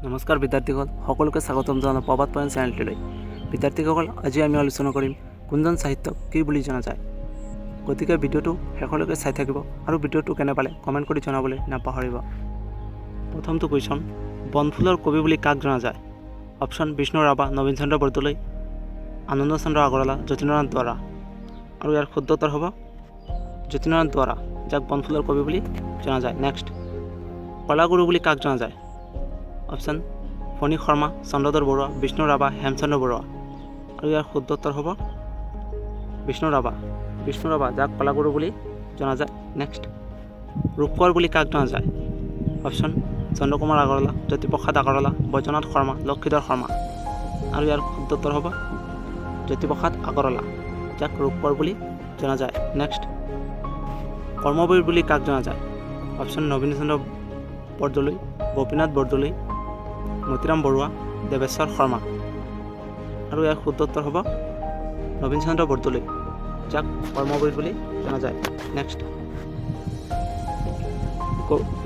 নমস্কাৰ বিদ্যাৰ্থীসকল, সকলোকে স্বাগতম জনাওঁ প্ৰবাদ পয়েণ্ট চেনেলটোলৈ। বিদ্যাৰ্থীসকল, আজি আমি আলোচনা কৰিম কোনজন সাহিত্যক কি বুলি জনা যায়। গতিকে ভিডিঅ'টো শেষলৈকে চাই থাকিব আৰু ভিডিঅ'টো কেনে পালে কমেণ্ট কৰি জনাবলৈ নাপাহৰিব। প্ৰথমটো কুৱেশ্যন, বনফুলৰ কবি বুলি কাক জনা যায়? অপশ্যন বিষ্ণু ৰাভা, নবীন চন্দ্ৰ বৰদলৈ, আনন্দ চন্দ্ৰ আগৰৱালা, যতীন্দ্ৰনাথ দুৱৰা। আৰু ইয়াৰ শুদ্ধ উত্তৰ হ'ব যতীন্দ্ৰনাথ দুৱৰা, যাক বনফুলৰ কবি বুলি জনা যায়। নেক্সট, কলাগুৰু বুলি কাক জনা যায়? অপশ্যন ফণী শৰ্মা, চন্দ্ৰধৰ বৰুৱা, বিষ্ণু ৰাভা, হেমচন্দ্ৰ বৰুৱা। আৰু ইয়াৰ শুদ্ধ উত্তৰ হ'ব বিষ্ণু ৰাভা, যাক কলাগুৰু বুলি জনা যায়। নেক্সট, ৰূপকোঁৱৰ বুলি কাক জনা যায়? অপশ্যন চন্দ্ৰকুমাৰ আগৰৱালা, জ্যোতিপ্ৰসাদ আগৰৱালা, বৈদ্যনাথ শৰ্মা, লক্ষীধৰ শৰ্মা। আৰু ইয়াৰ শুদ্ধ উত্তৰ হ'ব জ্যোতিপ্ৰসাদ আগৰৱালা, যাক ৰূপকোঁৱৰ বুলি জনা যায়। নেক্সট, কৰ্মবীৰ বুলি কাক জনা যায়? অপশ্যন নবীন চন্দ্ৰ বৰদলৈ, গোপীনাথ বৰদলৈ, মতিৰাম বৰুৱা, দেৱেশ্বৰ শৰ্মা। আৰু ইয়াৰ শুদ্ধ উত্তৰ হ'ব নবীন চন্দ্ৰ বৰদলৈ, যাক কৰ্মবীৰ বুলি জনা যায়। নেক্সট,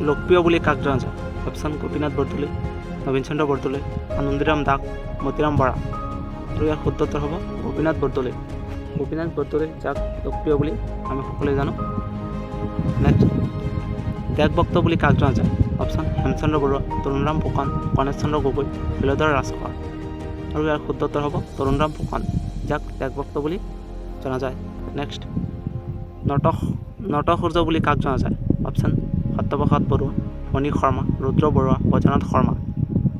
লোকপ্ৰিয় বুলি কাক জনা যায়? অপশ্যন গোপীনাথ বৰদলৈ, নবীন চন্দ্ৰ বৰদলৈ, আনন্দৰাম দাস, মতিৰাম বৰা। আৰু ইয়াৰ শুদ্ধ উত্তৰ হ'ব গোপীনাথ বৰদলৈ, যাক লোকপ্ৰিয় বুলি আমি সকলোৱে জানো। নেক্সট, দেশভক্ত বুলি কাক জনা যায়? অপশ্যন হেমচন্দ্ৰ বৰুৱা, তৰুণৰাম ফুকন, গণেশ চন্দ্ৰ গগৈ, হীৰধৰ ৰাজখোৱা। আৰু ইয়াৰ শুদ্ধ উত্তৰ হ'ব তৰুণৰাম ফুকন, যাক দেশভক্ত বুলি জনা যায়। নেক্সট, নটসূৰ্য বুলি কাক জনা যায়? অপশ্যন সত্যপ্ৰসাদ বৰুৱা, ফণী শৰ্মা, ৰুদ্ৰ বৰুৱা, বৈদ্যনাথ শৰ্মা।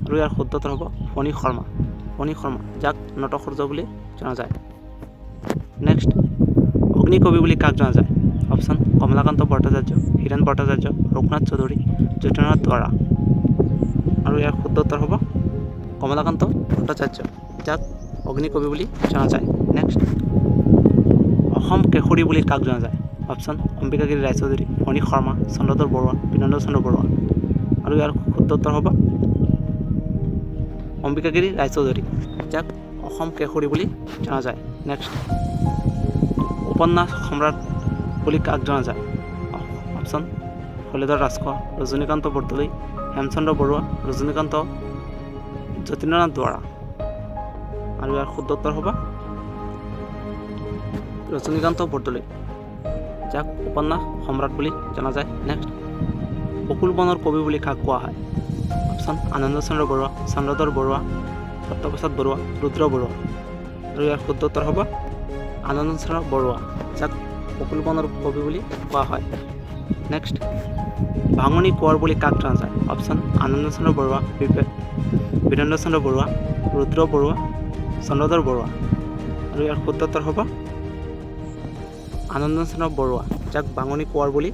আৰু ইয়াৰ শুদ্ধ উত্তৰ হ'ব ফণী শৰ্মা, যাক নটসূৰ্য বুলি জনা যায়। নেক্সট, অগ্নিকবি বুলি কাক জনা যায়? অপশ্যন কমলাকান্ত ভট্টাচাৰ্য, হীৰেণ ভট্টাচাৰ্য, ৰঘুনাথ চৌধুৰী, যতীন্দ্ৰনাথ দুৱৰা। আৰু ইয়াৰ শুদ্ধ উত্তৰ হ'ব কমলাকান্ত ভট্টাচাৰ্য, যাক অগ্নিকবি বুলি জনা যায়। নেক্সট, অসম কেশৰী বুলি কাক জনা যায়? অপশ্যন অম্বিকাগিৰি ৰায়চৌধুৰী, ফণী শৰ্মা, চন্দ্ৰধৰ বৰুৱা, বিনন্দ চন্দ্ৰ বৰুৱা। আৰু ইয়াৰ শুদ্ধ উত্তৰ হ'ব অম্বিকাগিৰি ৰায়চৌধুৰী, যাক অসম কেশৰী বুলি জনা যায়। নেক্সট, উপন্যাস সম্ৰাট বুলি কাক জনা যায়? অপশ্যন হীৰধৰ ৰাজখোৱা, ৰজনীকান্ত বৰদলৈ, হেমচন্দ্ৰ বৰুৱা, যতীন্দ্ৰনাথ দুৱৰা। আৰু ইয়াৰ শুদ্ধ উত্তৰ হ'ব ৰজনীকান্ত বৰদলৈ, যাক উপন্যাস সম্ৰাট বুলি জনা যায়। নেক্সট, বকুল বনৰ কবি বুলি কাক কোৱা হয়? অপশ্যন আনন্দ চন্দ্ৰ বৰুৱা, চন্দ্ৰধৰ বৰুৱা, সত্যপ্ৰসাদ বৰুৱা, ৰুদ্ৰ বৰুৱা। আৰু ইয়াৰ শুদ্ধ উত্তৰ হ'ব আনন্দ চন্দ্ৰ বৰুৱা, যাক বকুল বনৰ কবি বুলি কোৱা হয়। নেক্সট, ভাঙনি কোঁৱৰ বুলি কাক জনা যায়? অপশ্যন আনন্দ চন্দ্ৰ বৰুৱা, বীৰেন্দ্ৰ চন্দ্ৰ বৰুৱা, ৰুদ্ৰ বৰুৱা, চন্দ্ৰধৰ বৰুৱা। আৰু ইয়াৰ শুদ্ধ উত্তৰ হ'ব আনন্দ চন্দ্ৰ বৰুৱা, যাক ভাঙনি কোঁৱৰ বুলি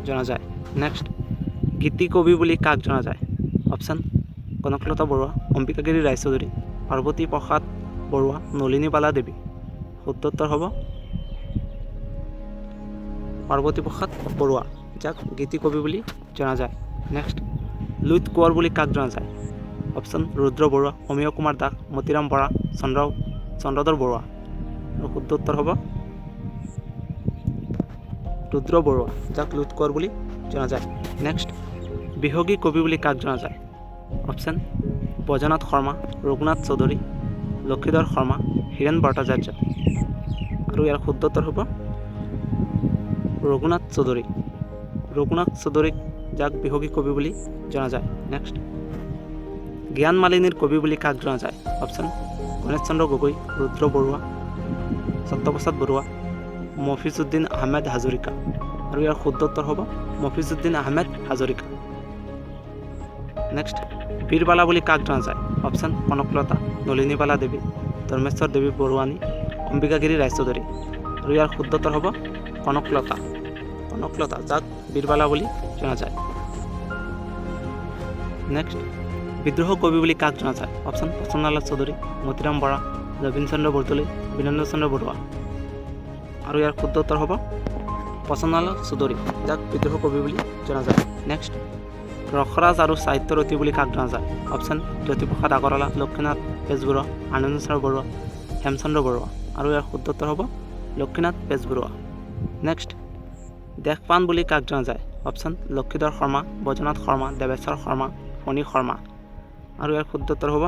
জনা যায়। নেক্সট, গীতিকবি বুলি কাক জনা যায়? অপশ্যন কনকলতা বৰুৱা, অম্বিকাগিৰি ৰায়চৌধুৰী, পাৰ্বতী প্ৰসাদ বৰুৱা, নলিনীবালা দেৱী। শুদ্ধ উত্তৰ হ'ব পাৰ্বতী প্ৰসাদ বৰুৱা, যাক গীতিকবি বুলি জনা যায়। নেক্সট, লুইত কোঁৱৰ বুলি কাক জনা যায়? অপশ্যন ৰুদ্ৰ বৰুৱা, অমীয় কুমাৰ দাস, মতিৰাম বৰা, চন্দ্ৰধৰ বৰুৱা। আৰু শুদ্ধ উত্তৰ হ'ব ৰুদ্ৰ বৰুৱা, যাক লুইত কোঁৱৰ বুলি জনা যায়। নেক্সট, বিহগী কবি বুলি কাক জনা যায়? অপশ্যন বৈদ্যনাথ শৰ্মা, ৰঘুনাথ চৌধুৰী, লক্ষীধৰ শৰ্মা, হীৰেণ ভট্টাচাৰ্য। আৰু ইয়াৰ শুদ্ধ উত্তৰ হ'ব ৰঘুনাথ চৌধুৰী, যাক বিহগী কবি বুলি জনা যায়। নেক্সট, জ্ঞান মালিনীৰ কবি বুলি কাক জনা যায়? অপশ্যন গণেশ চন্দ্ৰ গগৈ, ৰুদ্ৰ বৰুৱা, সত্যপ্ৰসাদ বৰুৱা, মফিজুদ্দিন আহমেদ হাজৰিকা। আৰু ইয়াৰ শুদ্ধ উত্তৰ হ'ব মফিজুদ্দিন আহমেদ হাজৰিকা। নেক্সট, বীৰবালা বুলি কাক জনা যায়? অপশ্যন কনকলতা, নলিনীবালা দেৱী, ধৰ্মেশ্বৰ দেৱী বৰুৱানী, অম্বিকাগিৰি ৰায়চৌধুৰী। আৰু ইয়াৰ শুদ্ধ উত্তৰ হ'ব কনকলতা, যাক বীৰবালা বুলি জনা যায়। নেক্সট, বিদ্ৰোহ কবি বুলি কাক জনা যায়? অপশ্যন প্ৰসন্নলাল চৌধুৰী, মতিৰাম বৰা, নবীন চন্দ্ৰ বৰদলৈ, বিনন্দ চন্দ্ৰ বৰুৱা। আৰু ইয়াৰ শুদ্ধ উত্তৰ হ'ব প্ৰসন্নলাল চৌধুৰী, যাক বিদ্ৰোহ কবি বুলি জনা যায়। নেক্সট, ৰসৰাজ আৰু সাহিত্যৰথী বুলি কাক জনা যায়? অপশ্যন জ্যোতিপ্ৰসাদ আগৰৱালা, লক্ষ্মীনাথ বেজবৰুৱা, আনন্দ চন্দ্ৰ বৰুৱা, হেমচন্দ্ৰ বৰুৱা। আৰু ইয়াৰ শুদ্ধ উত্তৰ হ'ব লক্ষ্মীনাথ বেজবৰুৱা। নেক্সট, দেশপান বুলি কাক জনা যায়? অপশ্যন লক্ষীধৰ শৰ্মা, বৈদ্যনাথ শৰ্মা, দেৱেশ্বৰ শৰ্মা, ফণী শৰ্মা। আৰু ইয়াৰ শুদ্ধ উত্তৰ হ'ব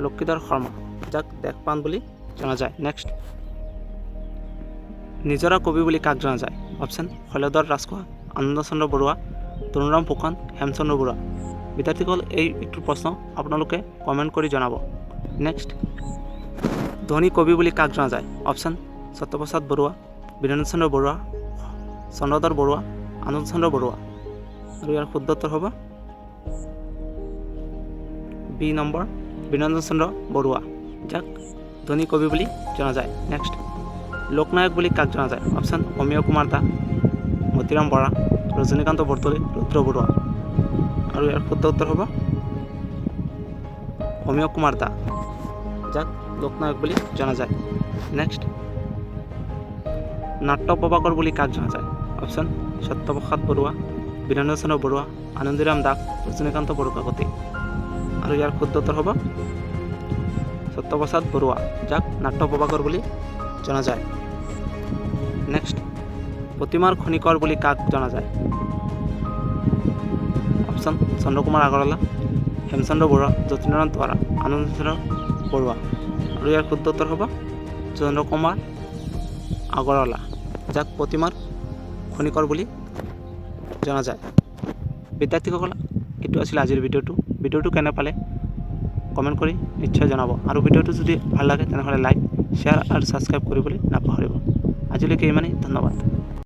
লক্ষীধৰ শৰ্মা, যাক দেশপ্ৰাণ বুলি জনা যায়। নেক্সট, নিজৰা কবি বুলি কাক জনা যায়? অপশ্যন শৈলধৰ ৰাজখোৱা, আনন্দ চন্দ্ৰ বৰুৱা, তৰুণৰাম ফুকন, হেমচন্দ্ৰ বৰুৱা। বিদ্যাৰ্থীসকল এইটো প্ৰশ্ন আপোনালোকে কমেণ্ট কৰি জনাব। নেক্সট, ধনী কবি বুলি কাক জনা যায়? অপশ্যন সত্যপ্ৰসাদ বৰুৱা, বীৰেন্দ্ৰ চন্দ্ৰ বৰুৱা, চন্দ্ৰধৰ বৰুৱা, আনন্দ চন্দ্ৰ বৰুৱা। আৰু ইয়াৰ শুদ্ধ উত্তৰ হ'ব বি নম্বৰ বীৰেন্দ্ৰ চন্দ্ৰ বৰুৱা, যাক ধনী কবি বুলি জনা যায়। নেক্সট, লোকনায়ক বুলি কাক জনা যায়? অপশ্যন অমীয় কুমাৰ দাস, মতিৰাম বৰা, ৰজনীকান্ত বৰদলৈ, ৰুদ্ৰ বৰুৱা। আৰু ইয়াৰ শুদ্ধ উত্তৰ হ'ব অমীয় কুমাৰ দাস, যাক লোকনায়ক বুলি জনা যায়। নেক্সট, নাট্য প্ৰভাকৰ বুলি কাক জনা যায়? অপশ্যন সত্যপ্ৰসাদ বৰুৱা, বীৰেন্দ্ৰ চন্দ্ৰ বৰুৱা, আনন্দীৰাম দাস, ৰজনীকান্ত বৰকাকতি। আৰু ইয়াৰ শুদ্ধ উত্তৰ হ'ব সত্যপ্ৰসাদ বৰুৱা, যাক নাট্য প্ৰভাকৰ বুলি জনা যায়। নেক্সট, প্ৰতিমাৰ খনিকৰ বুলি কাক জনা যায়? অপশ্যন চন্দ্ৰকুমাৰ আগৰৱালা, হেমচন্দ্ৰ বৰুৱা, যতীন্দ্ৰনাথ দুৱৰা, আনন্দ চন্দ্ৰ বৰুৱা। আৰু ইয়াৰ শুদ্ধ উত্তৰ হ'ব চন্দ্ৰকুমাৰ আগৰৱালা, যাক প্ৰতিমাৰ খনিকৰ বুলি জনা যায়। বিদ্যাৰ্থীসকল, এইটো আছিল আজিৰ ভিডিঅ'টো কেনে পালে কমেণ্ট কৰি নিশ্চয় জনাব। আৰু ভিডিঅ'টো যদি ভাল লাগে তেনেহ'লে লাইক, শ্বেয়াৰ আৰু ছাবস্ক্ৰাইব কৰিবলৈ নাপাহৰিব। আজিলৈকে ইমানেই, ধন্যবাদ।